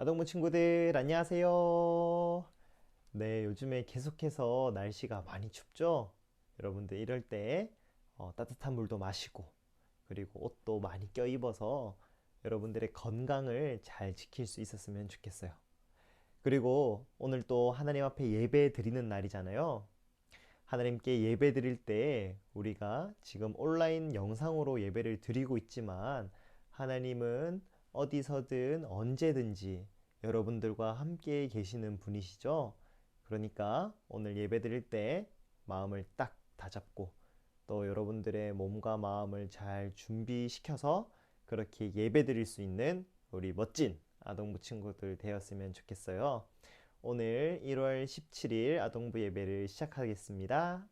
아동부 친구들 안녕하세요. 네, 요즘에 계속해서 날씨가 많이 춥죠? 여러분들 이럴 때 따뜻한 물도 마시고 그리고 옷도 많이 껴입어서 여러분들의 건강을 잘 지킬 수 있었으면 좋겠어요. 그리고 오늘 또 하나님 앞에 예배 드리는 날이잖아요. 하나님께 예배 드릴 때 우리가 지금 온라인 영상으로 예배를 드리고 있지만 하나님은 어디서든 언제든지 여러분들과 함께 계시는 분이시죠. 그러니까 오늘 예배 드릴 때 마음을 딱 다잡고 또 여러분들의 몸과 마음을 잘 준비시켜서 그렇게 예배 드릴 수 있는 우리 멋진 아동부 친구들 되었으면 좋겠어요. 오늘 1월 17일 아동부 예배를 시작하겠습니다.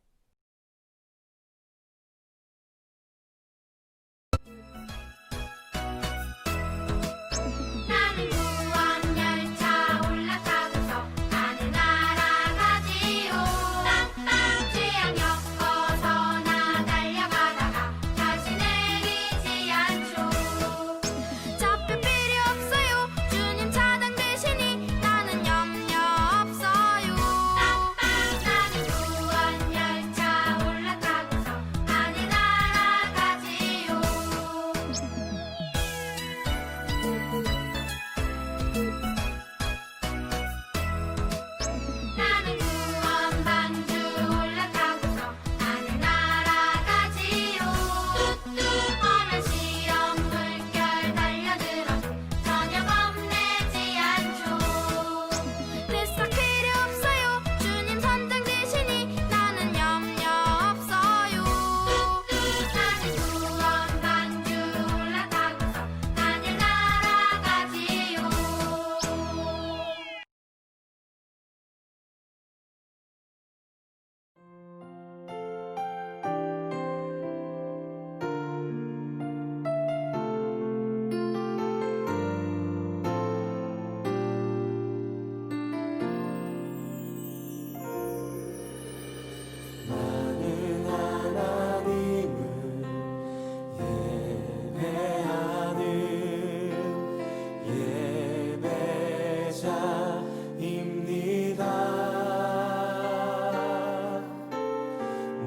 나는 구원열차 올라타고서 하늘 날아가지요. 땅땅 취향 엮어서 달려가다가 다시 내리지 않죠. 잡힐 필요 없어요. 주님 차량 되시니 나는 염려 없어요. 땅땅 나는 구원열차 올라타고서 하늘 날아가지요. 나는 구원방주 올라타고서 하늘 날아가지요. 뚝뚝 뻔한 시험 물결 달려들어도 전혀 겁내지 않죠. 뱃삭 필요 없어요. 주님 선장 되시니 나는 염려 없어요. 뚝뚝 나는 구원방주 올라타고서 하늘 날아가지요. 나는 하나님을 예배하는 예배자입니다.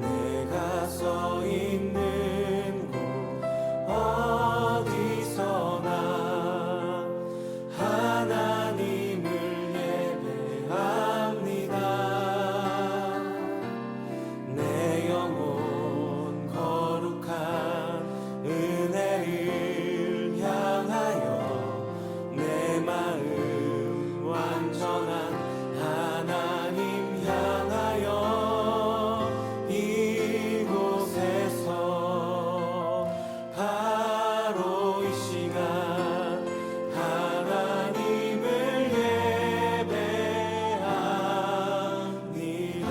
내가 서 있는 곳 어디서나 하나님을 예배합니다. 내 영혼 거룩한 은혜를 향하여 내 마음 완전한 하나님 향하여 이곳에서 바로 이 시간 하나님을 예배합니다.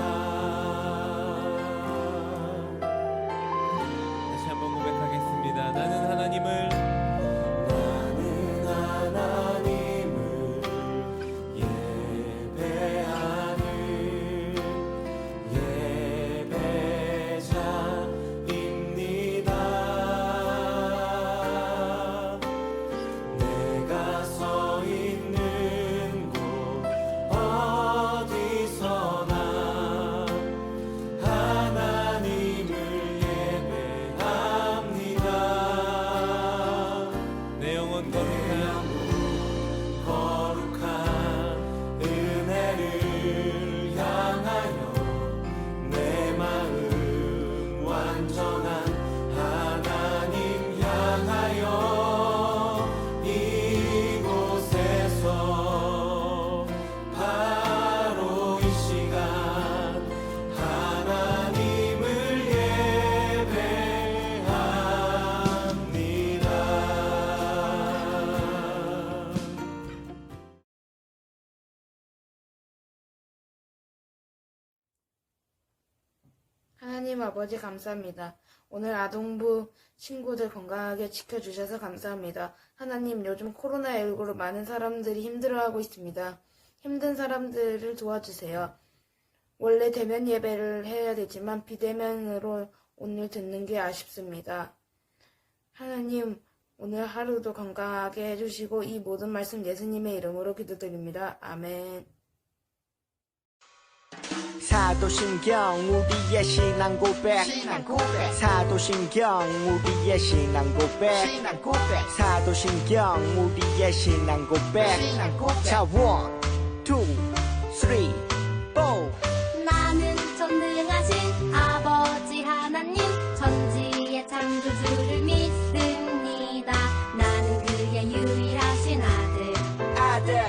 다시 한번 고백하겠습니다. 나는 하나님을 예배하는 예배자입니다. 내가 서 있는 곳 어디서나 하나님을 예배합니다. 내 영혼 거룩한 은혜를 향하여 내 마음 완전한 하나님 향하여 이곳에서 바로 이 시간 하나님을 예배합니다. 하나님 아버지 감사합니다. 오늘 아동부 친구들 건강하게 지켜주셔서 감사합니다. 하나님 요즘 코로나19로 많은 사람들이 힘들어하고 있습니다. 힘든 사람들을 도와주세요. 원래 대면 예배를 해야 되지만 비대면으로 오늘 듣는 게 아쉽습니다. 하나님 오늘 하루도 건강하게 해주시고 이 모든 말씀 예수님의 이름으로 기도드립니다. 아멘. 사도신경 우리의 신앙 고백 사도신경 우리의 신앙 고백 사도신경 우리의 신앙 고백 자 1, 2, 3, 4 나는 전능하신 아버지 하나님 천지의 창조주를 믿습니다. 나는 그의 유일하신 아들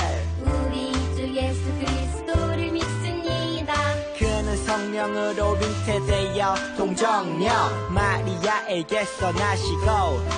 우리 주 예수 그리스도를 믿습니다. 그는 성령으로 잉태되어 동정녀 마리아에게서 나시고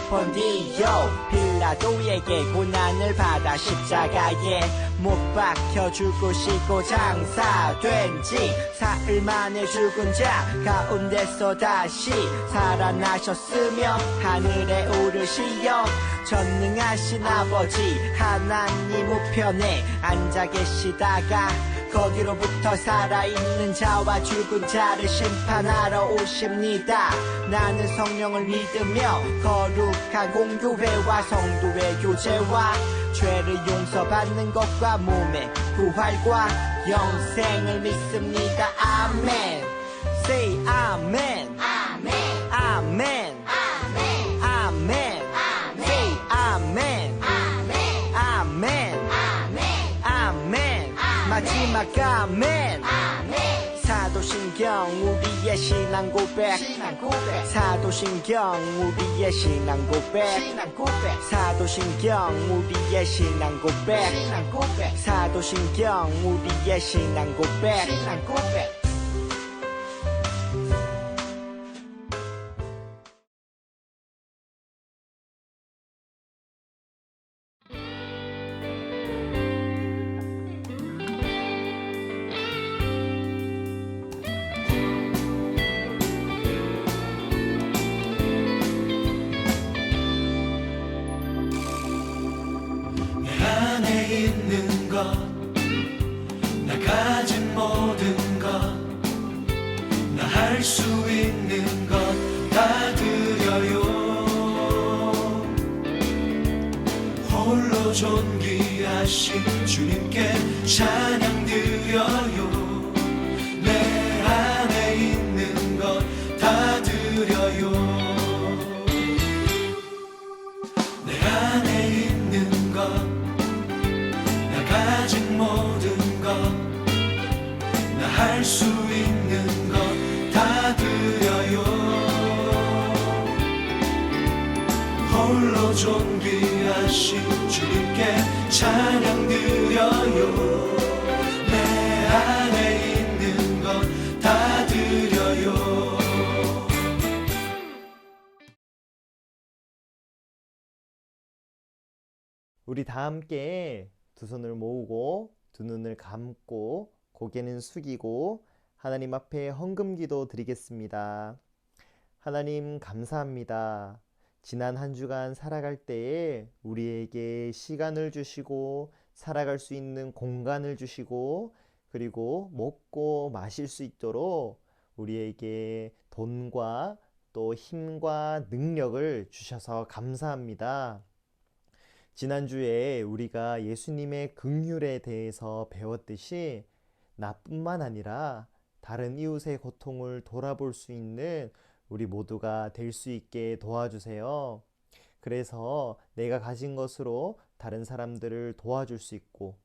본디오 빌라도에게 고난을 받아 십자가에 못 박혀 죽으시고 장사된 지 사흘 만에 죽은 자 가운데서 다시 살아나셨으며 하늘에 오르시어 전능하신 아버지 하나님 우편에 앉아 계시다가 거기로부터 살아있는 자와 죽은 자를 심판하러 오십니다. 나는 성령을 믿으며 거룩한 공교회와 성도의 교제와 죄를 용서받는 것과 몸의 부활과 영생을 믿습니다. 아멘. Say 아멘. 아멘. 아멘. 아멘. 아멘. Say 아멘. 아멘. 아멘. 아멘. 아멘. 마지막 아멘. 아멘. 사도신경 우리의 신앙 고백 사도신경 우리의 신앙 고백 사도신경 우리의 신앙 고백 사도신경 우리의 신앙 고백 내 안에 있는 것, 나 가진 모든 것, 나 할 수 있는 것 다 드려요. 홀로 존귀하신 주님께 찬양 드려요. 내 안에 있는 것 다 드려요. 내 안에 있는 것, 나 가진 모든 것, 나 할 수 있는 것 다 드려요. 홀로 존귀하신 주님께 찬양 드려요. 내 안에 있는 것 다 드려요. 우리 다 함께 두 손을 모으고 두 눈을 감고 고개는 숙이고 하나님 앞에 헌금 기도 드리겠습니다. 하나님 감사합니다. 지난 한 주간 살아갈 때에 우리에게 시간을 주시고 살아갈 수 있는 공간을 주시고 그리고 먹고 마실 수 있도록 우리에게 돈과 또 힘과 능력을 주셔서 감사합니다. 지난주에 우리가 예수님의 긍휼에 대해서 배웠듯이 나뿐만 아니라 다른 이웃의 고통을 돌아볼 수 있는 우리 모두가 될 수 있게 도와주세요. 그래서 내가 가진 것으로 다른 사람들을 도와줄 수 있고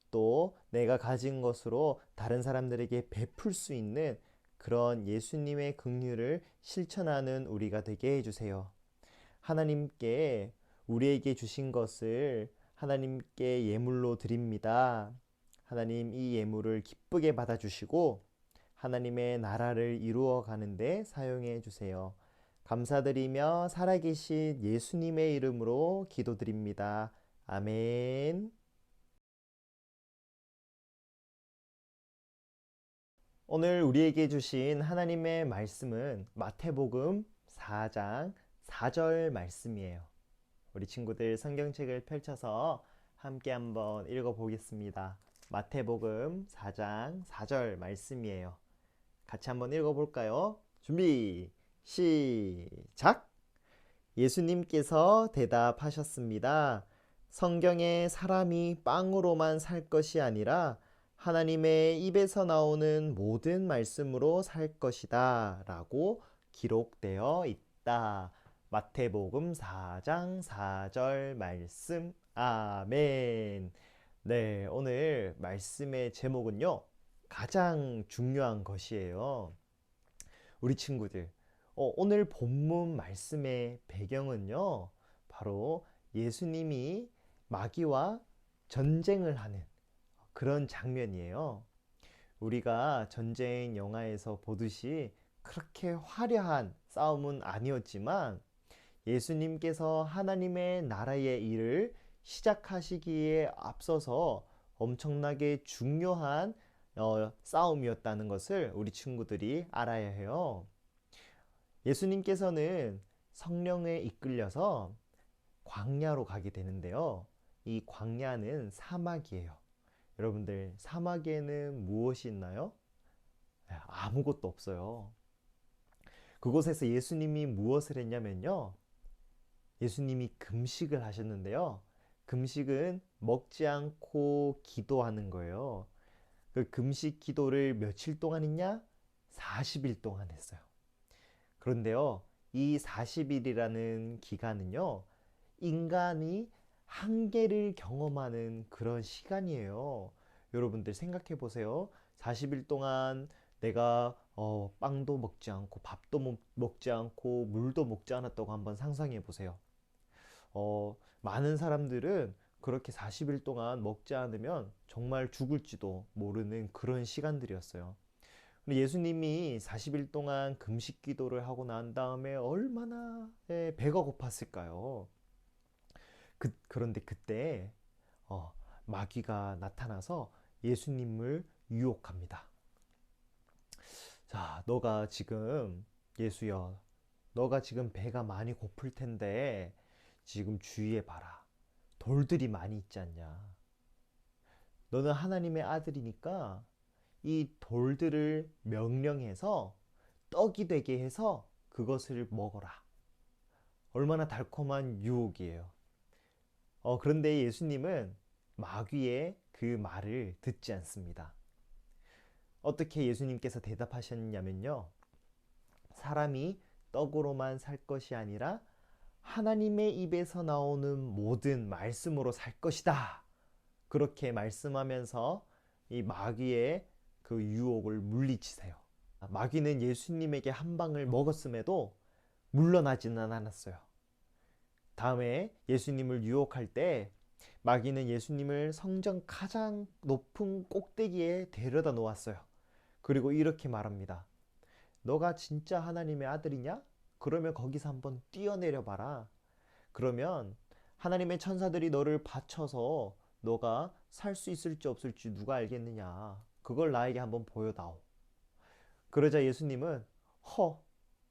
또 내가 가진 것으로 다른 사람들에게 베풀 수 있는 그런 예수님의 긍휼을 실천하는 우리가 되게 해주세요. 하나님께 우리에게 주신 것을 하나님께 예물로 드립니다. 하나님 이 예물을 기쁘게 받아주시고 하나님의 나라를 이루어 가는데 사용해 주세요. 감사드리며 살아계신 예수님의 이름으로 기도드립니다. 아멘. 오늘 우리에게 주신 하나님의 말씀은 마태복음 4장 4절 말씀이에요. 우리 친구들 성경책을 펼쳐서 함께 한번 읽어보겠습니다. 마태복음 4장 4절 말씀이에요. 같이 한번 읽어볼까요? 준비, 시작! 예수님께서 대답하셨습니다. 성경에 사람이 빵으로만 살 것이 아니라 하나님의 입에서 나오는 모든 말씀으로 살 것이다 라고 기록되어 있다. 마태복음 4장 4절 말씀. 아멘. 네, 오늘 말씀의 제목은요, 가장 중요한 것이에요. 우리 친구들, 오늘 본문 말씀의 배경은요, 바로 예수님이 마귀와 전쟁을 하는 그런 장면이에요. 우리가 전쟁 영화에서 보듯이 그렇게 화려한 싸움은 아니었지만 예수님께서 하나님의 나라의 일을 시작하시기에 앞서서 엄청나게 중요한 싸움이었다는 것을 우리 친구들이 알아야 해요. 예수님께서는 성령에 이끌려서 광야로 가게 되는데요. 이 광야는 사막이에요. 여러분들, 사막에는 무엇이 있나요? 아무것도 없어요. 그곳에서 예수님이 무엇을 했냐면요. 예수님이 금식을 하셨는데요. 금식은 먹지 않고 기도하는 거예요. 그 금식 기도를 며칠 동안 했냐? 40일 동안 했어요. 그런데요, 이 40일이라는 기간은요, 인간이 한계를 경험하는 그런 시간이에요. 여러분들 생각해 보세요. 40일 동안 내가 빵도 먹지 않고 밥도 먹지 않고 물도 먹지 않았다고 한번 상상해 보세요. 많은 사람들은 그렇게 40일 동안 먹지 않으면 정말 죽을지도 모르는 그런 시간들이었어요. 근데 예수님이 40일 동안 금식 기도를 하고 난 다음에 얼마나 배가 고팠을까요? 그런데 그때 마귀가 나타나서 예수님을 유혹합니다. 자, 너가 지금, 예수여, 너가 지금 배가 많이 고플 텐데 지금 주의해 봐라. 돌들이 많이 있지 않냐? 너는 하나님의 아들이니까 이 돌들을 명령해서 떡이 되게 해서 그것을 먹어라. 얼마나 달콤한 유혹이에요. 그런데 예수님은 마귀의 그 말을 듣지 않습니다. 어떻게 예수님께서 대답하셨냐면요. 사람이 떡으로만 살 것이 아니라 하나님의 입에서 나오는 모든 말씀으로 살 것이다. 그렇게 말씀하면서 이 마귀의 그 유혹을 물리치세요. 마귀는 예수님에게 한 방을 먹었음에도 물러나지는 않았어요. 다음에 예수님을 유혹할 때 마귀는 예수님을 성전 가장 높은 꼭대기에 데려다 놓았어요. 그리고 이렇게 말합니다. 너가 진짜 하나님의 아들이냐? 그러면 거기서 한번 뛰어내려 봐라. 그러면 하나님의 천사들이 너를 바쳐서 너가 살 수 있을지 없을지 누가 알겠느냐. 그걸 나에게 한번 보여다오. 그러자 예수님은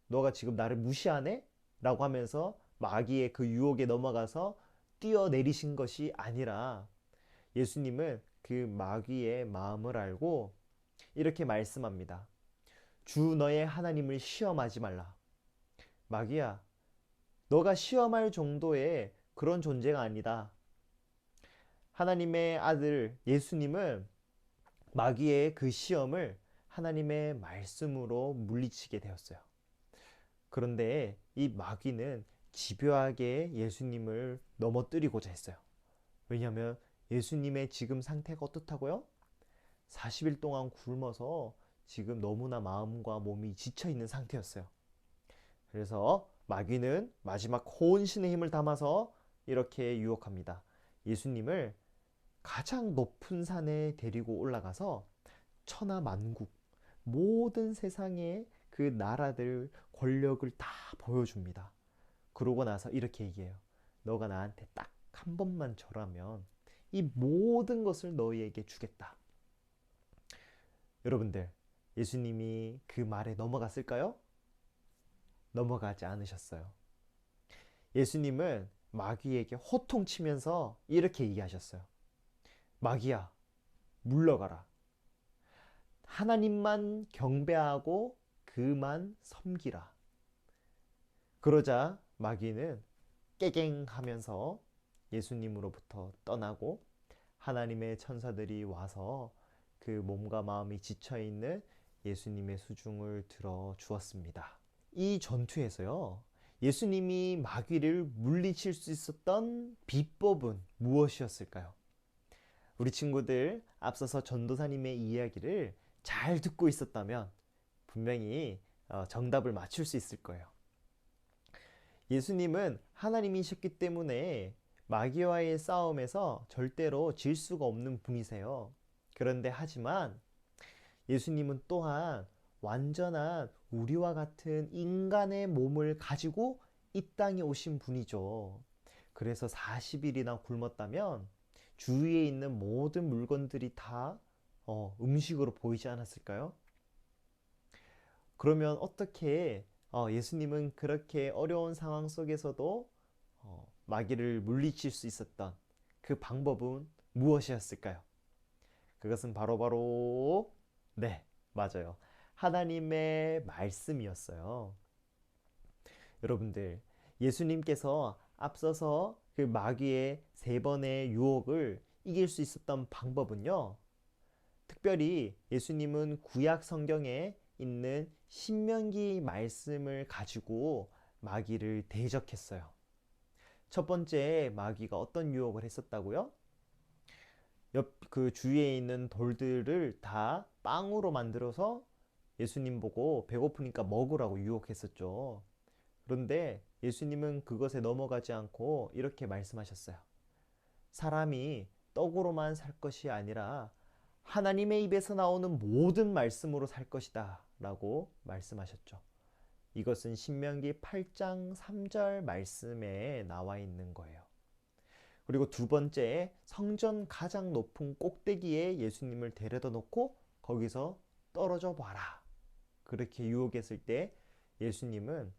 너가 지금 나를 무시하네? 라고 하면서 마귀의 그 유혹에 넘어가서 뛰어내리신 것이 아니라 예수님은 그 마귀의 마음을 알고 이렇게 말씀합니다. 주 너의 하나님을 시험하지 말라. 마귀야, 너가 시험할 정도의 그런 존재가 아니다. 하나님의 아들 예수님은 마귀의 그 시험을 하나님의 말씀으로 물리치게 되었어요. 그런데 이 마귀는 집요하게 예수님을 넘어뜨리고자 했어요. 왜냐하면 예수님의 지금 상태가 어떻다고요? 40일 동안 굶어서 지금 너무나 마음과 몸이 지쳐있는 상태였어요. 그래서 마귀는 마지막 혼신의 힘을 담아서 이렇게 유혹합니다. 예수님을 가장 높은 산에 데리고 올라가서 천하 만국 모든 세상의 그 나라들 권력을 다 보여줍니다. 그러고 나서 이렇게 얘기해요. 너가 나한테 딱 한 번만 절하면 이 모든 것을 너희에게 주겠다. 여러분들, 예수님이 그 말에 넘어갔을까요? 넘어가지 않으셨어요. 예수님은 마귀에게 호통치면서 이렇게 얘기하셨어요. 마귀야, 물러가라. 하나님만 경배하고 그만 섬기라. 그러자 마귀는 깨갱 하면서 예수님으로부터 떠나고 하나님의 천사들이 와서 그 몸과 마음이 지쳐있는 예수님의 수중을 들어 주었습니다. 이 전투에서요, 예수님이 마귀를 물리칠 수 있었던 비법은 무엇이었을까요? 우리 친구들 앞서서 전도사님의 이야기를 잘 듣고 있었다면 분명히 정답을 맞출 수 있을 거예요. 예수님은 하나님이셨기 때문에 마귀와의 싸움에서 절대로 질 수가 없는 분이세요. 그런데 하지만 예수님은 또한 완전한 우리와 같은 인간의 몸을 가지고 이 땅에 오신 분이죠. 그래서 40일이나 굶었다면 주위에 있는 모든 물건들이 다 음식으로 보이지 않았을까요? 그러면 어떻게 예수님은 그렇게 어려운 상황 속에서도 마귀를 물리칠 수 있었던 그 방법은 무엇이었을까요? 그것은 바로 네, 맞아요. 하나님의 말씀이었어요. 여러분들, 예수님께서 앞서서 그 마귀의 3번의 유혹을 이길 수 있었던 방법은요, 특별히 예수님은 구약 성경에 있는 신명기 말씀을 가지고 마귀를 대적했어요. 첫 번째, 마귀가 어떤 유혹을 했었다고요? 그 주위에 있는 돌들을 다 빵으로 만들어서 예수님 보고 배고프니까 먹으라고 유혹했었죠. 그런데 예수님은 그것에 넘어가지 않고 이렇게 말씀하셨어요. 사람이 떡으로만 살 것이 아니라 하나님의 입에서 나오는 모든 말씀으로 살 것이다 라고 말씀하셨죠. 이것은 신명기 8장 3절 말씀에 나와 있는 거예요. 그리고 두 번째, 성전 가장 높은 꼭대기에 예수님을 데려다 놓고 거기서 떨어져 봐라. 그렇게 유혹했을 때 예수님은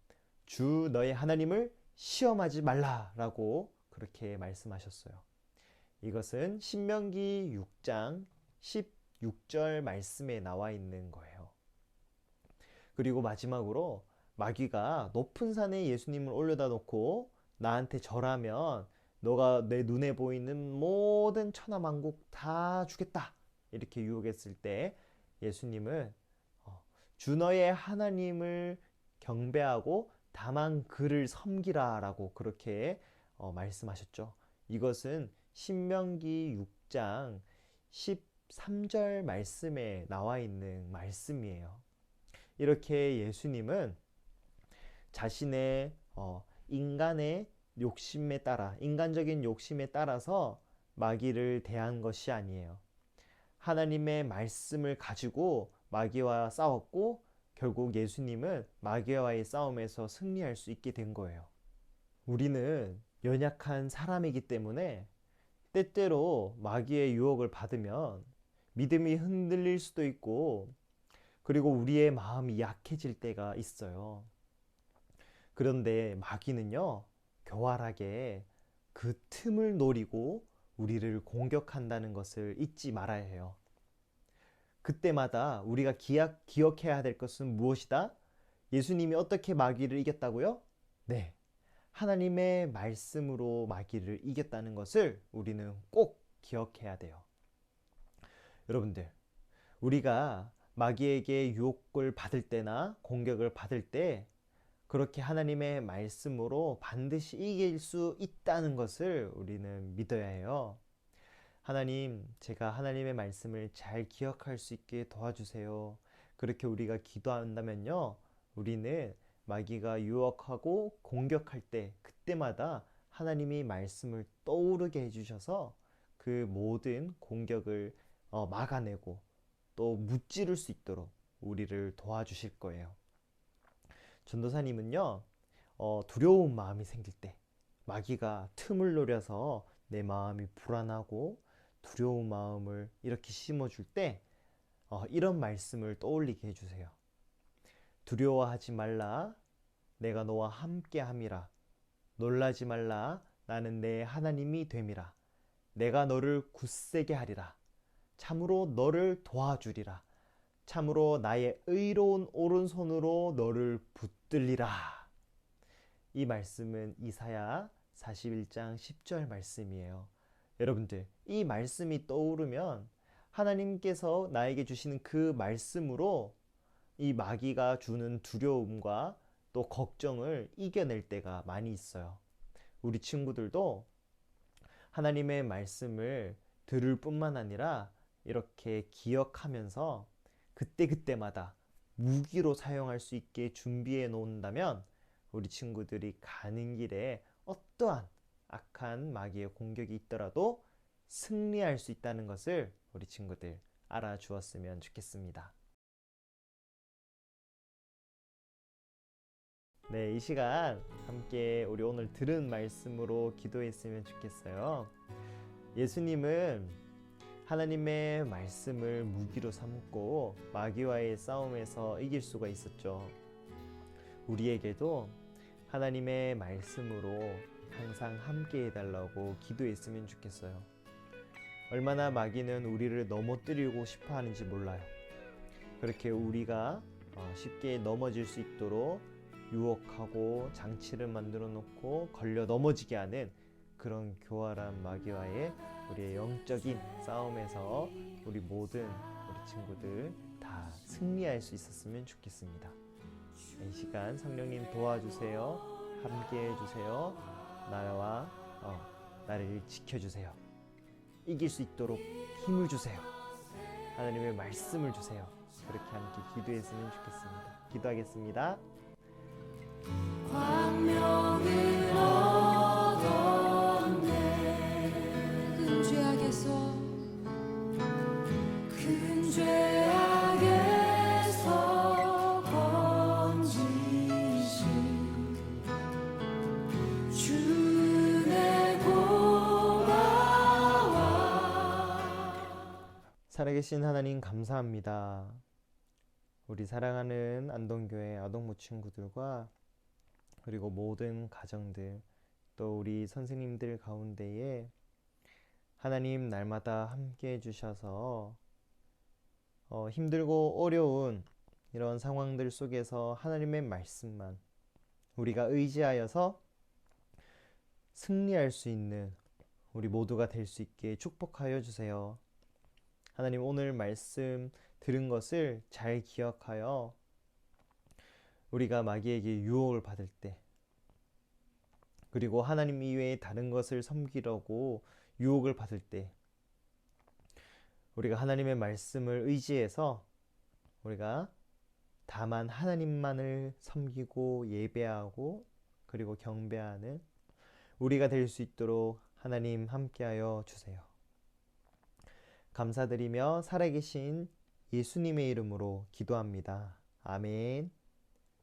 주 너의 하나님을 시험하지 말라라고 그렇게 말씀하셨어요. 이것은 신명기 6장 16절 말씀에 나와 있는 거예요. 그리고 마지막으로 마귀가 높은 산에 예수님을 올려다 놓고 나한테 절하면 너가 내 눈에 보이는 모든 천하만국 다 주겠다 이렇게 유혹했을 때 예수님은 주 너의 하나님을 경배하고 다만 그를 섬기라 라고 그렇게 말씀하셨죠. 이것은 신명기 6장 13절 말씀에 나와 있는 말씀이에요. 이렇게 예수님은 자신의 인간의 욕심에 따라, 인간적인 욕심에 따라서 마귀를 대한 것이 아니에요. 하나님의 말씀을 가지고 마귀와 싸웠고 결국 예수님은 마귀와의 싸움에서 승리할 수 있게 된 거예요. 우리는 연약한 사람이기 때문에 때때로 마귀의 유혹을 받으면 믿음이 흔들릴 수도 있고 그리고 우리의 마음이 약해질 때가 있어요. 그런데 마귀는요, 교활하게 그 틈을 노리고 우리를 공격한다는 것을 잊지 말아야 해요. 그때마다 우리가 기억해야 될 것은 무엇이다? 예수님이 어떻게 마귀를 이겼다고요? 네, 하나님의 말씀으로 마귀를 이겼다는 것을 우리는 꼭 기억해야 돼요. 여러분들, 우리가 마귀에게 유혹을 받을 때나 공격을 받을 때 그렇게 하나님의 말씀으로 반드시 이길 수 있다는 것을 우리는 믿어야 해요. 하나님, 제가 하나님의 말씀을 잘 기억할 수 있게 도와주세요. 그렇게 우리가 기도한다면요, 우리는 마귀가 유혹하고 공격할 때 그때마다 하나님이 말씀을 떠오르게 해주셔서 그 모든 공격을 막아내고 또 무찌를 수 있도록 우리를 도와주실 거예요. 전도사님은요, 두려운 마음이 생길 때 마귀가 틈을 노려서 내 마음이 불안하고 두려운 마음을 이렇게 심어줄 때 이런 말씀을 떠올리게 해주세요. 두려워하지 말라, 내가 너와 함께 함이라. 놀라지 말라, 나는 내 하나님이 됨이라. 내가 너를 굳세게 하리라. 참으로 너를 도와주리라. 참으로 나의 의로운 오른손으로 너를 붙들리라. 이 말씀은 이사야 41장 10절 말씀이에요. 여러분들, 이 말씀이 떠오르면 하나님께서 나에게 주시는 그 말씀으로 이 마귀가 주는 두려움과 또 걱정을 이겨낼 때가 많이 있어요. 우리 친구들도 하나님의 말씀을 들을 뿐만 아니라 이렇게 기억하면서 그때그때마다 무기로 사용할 수 있게 준비해 놓는다면 우리 친구들이 가는 길에 어떠한 악한 마귀의 공격이 있더라도 승리할 수 있다는 것을 우리 친구들 알아주었으면 좋겠습니다. 네, 이 시간 함께 우리 오늘 들은 말씀으로 기도했으면 좋겠어요. 예수님은 하나님의 말씀을 무기로 삼고 마귀와의 싸움에서 이길 수가 있었죠. 우리에게도 하나님의 말씀으로 항상 함께 해달라고 기도했으면 좋겠어요. 얼마나 마귀는 우리를 넘어뜨리고 싶어 하는지 몰라요. 그렇게 우리가 쉽게 넘어질 수 있도록 유혹하고 장치를 만들어 놓고 걸려 넘어지게 하는 그런 교활한 마귀와의 우리의 영적인 싸움에서 우리 모든 우리 친구들 다 승리할 수 있었으면 좋겠습니다. 이 시간 성령님 도와주세요. 함께 해주세요. 나를 지켜주세요. 이길 수 있도록 힘을 주세요. 하나님의 말씀을 주세요. 그렇게 함께 기도했으면 좋겠습니다. 기도하겠습니다. 광명을 얻었네. 큰 죄악에서 건지신 주의 고마워. 살아계신 하나님 감사합니다. 우리 사랑하는 안동교회 아동부 친구들과 그리고 모든 가정들 또 우리 선생님들 가운데에 하나님 날마다 함께 해주셔서 힘들고 어려운 이런 상황들 속에서 하나님의 말씀만 우리가 의지하여서 승리할 수 있는 우리 모두가 될 수 있게 축복하여 주세요. 하나님, 오늘 말씀 들은 것을 잘 기억하여 우리가 마귀에게 유혹을 받을 때 그리고 하나님 이외에 다른 것을 섬기려고 유혹을 받을 때 우리가 하나님의 말씀을 의지해서 우리가 다만 하나님만을 섬기고 예배하고 그리고 경배하는 우리가 될 수 있도록 하나님 함께하여 주세요. 감사드리며 살아계신 예수님의 이름으로 기도합니다. 아멘.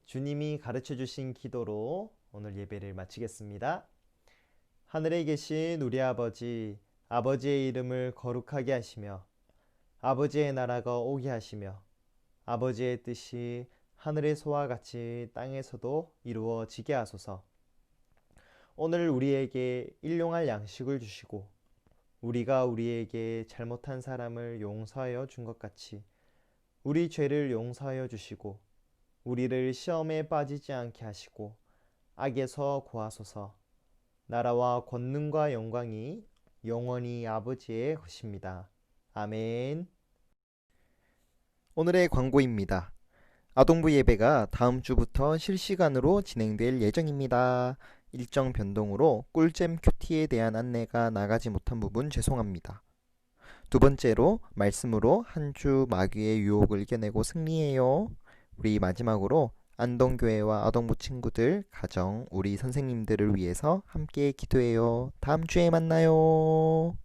주님이 가르쳐 주신 기도로 오늘 예배를 마치겠습니다. 하늘에 계신 우리 아버지, 아버지의 이름을 거룩하게 하시며 아버지의 나라가 오게 하시며 아버지의 뜻이 하늘에서와 같이 땅에서도 이루어지게 하소서. 오늘 우리에게 일용할 양식을 주시고 우리가 우리에게 잘못한 사람을 용서하여 준 것 같이 우리 죄를 용서하여 주시고 우리를 시험에 빠지지 않게 하시고 악에서 구하소서. 나라와 권능과 영광이 영원히 아버지의 것입니다. 아멘. 오늘의 광고입니다. 아동부 예배가 다음 주부터 실시간으로 진행될 예정입니다. 일정 변동으로 꿀잼 큐티에 대한 안내가 나가지 못한 부분 죄송합니다. 두 번째로 말씀으로 한 주 마귀의 유혹을 이겨내고 승리해요. 우리 마지막으로 안동교회와 아동부 친구들, 가정, 우리 선생님들을 위해서 함께 기도해요. 다음 주에 만나요.